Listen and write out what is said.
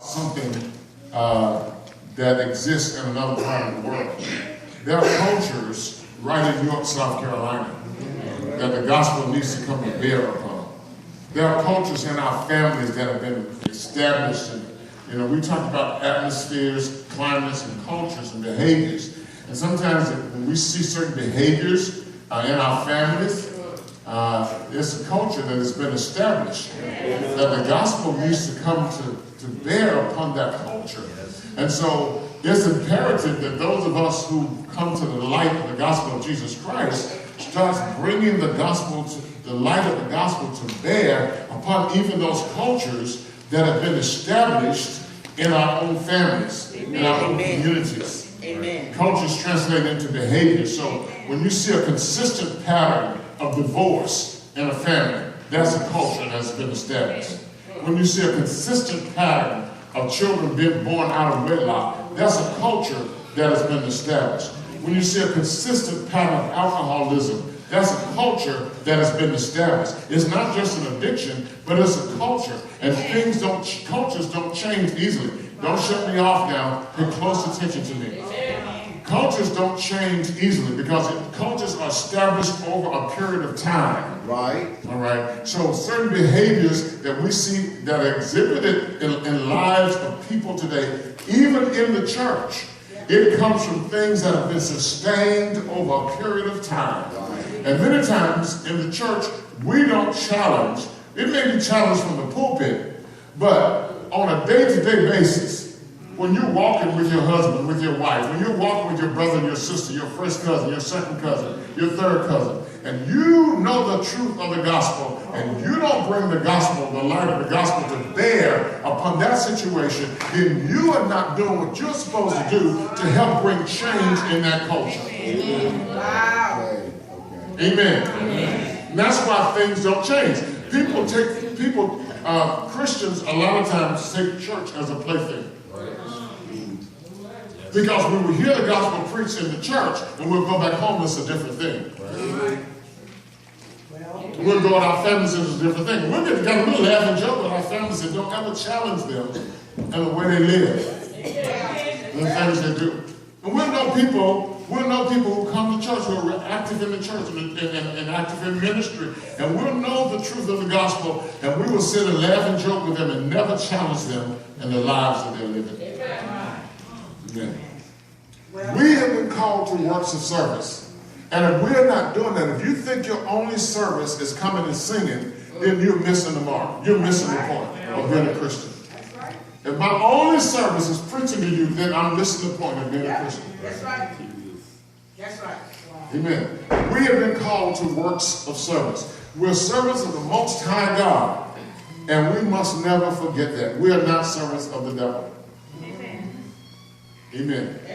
something that exists in another part of the world. There are cultures right in York, South Carolina, that the gospel needs to come to bear upon. There are cultures in our families that have been established. And, we talk about atmospheres, climates, and cultures and behaviors. And sometimes when we see certain behaviors in our families, it's a culture that has been established, that the gospel needs to come to bear upon that culture. And so it's imperative that those of us who come to the light of the gospel of Jesus Christ starts bringing the gospel, the light of the gospel to bear upon even those cultures that have been established in our own families, in our own communities. Amen. Cultures translate into behavior. So when you see a consistent pattern of divorce in a family, that's a culture that's been established. When you see a consistent pattern of children being born out of wedlock, that's a culture that has been established. When you see a consistent pattern of alcoholism, that's a culture that has been established. It's not just an addiction, but it's a culture. And cultures don't change easily. Don't shut me off now. Pay close attention to me. Cultures don't change easily because cultures are established over a period of time. Right. All right. So certain behaviors that we see that are exhibited in lives of people today, even in the church, it comes from things that have been sustained over a period of time. And many times in the church, we don't challenge. It may be challenged from the pulpit, but on a day-to-day basis, when you're walking with your husband, with your wife, when you're walking with your brother and your sister, your first cousin, your second cousin, your third cousin, and you know the truth of the gospel, and you don't bring the gospel, the light of the gospel to bear upon that situation, then you are not doing what you're supposed to do to help bring change in that culture. Wow. Amen. And that's why things don't change. Christians a lot of times take church as a plaything. Because when we hear the gospel preached in the church and we'll go back home, it's a different thing. We'll go with our families, it's a different thing. We'll get together, we'll laugh and joke with our families and don't ever challenge them in the way they live and the things they do. And we'll know people who come to church, who are active in the church and active in ministry. And we'll know the truth of the gospel, and we will sit and laugh and joke with them and never challenge them in the lives that they're living. Amen. We have been called to works of service. And if we're not doing that, if you think your only service is coming and singing, then you're missing the mark. You're missing the point of being a Christian. If my only service is preaching to you, then I'm missing the point of being a Christian. That's right. That's right. Amen. We have been called to works of service. We're servants of the Most High God, and we must never forget that. We are not servants of the devil. Amen. Amen.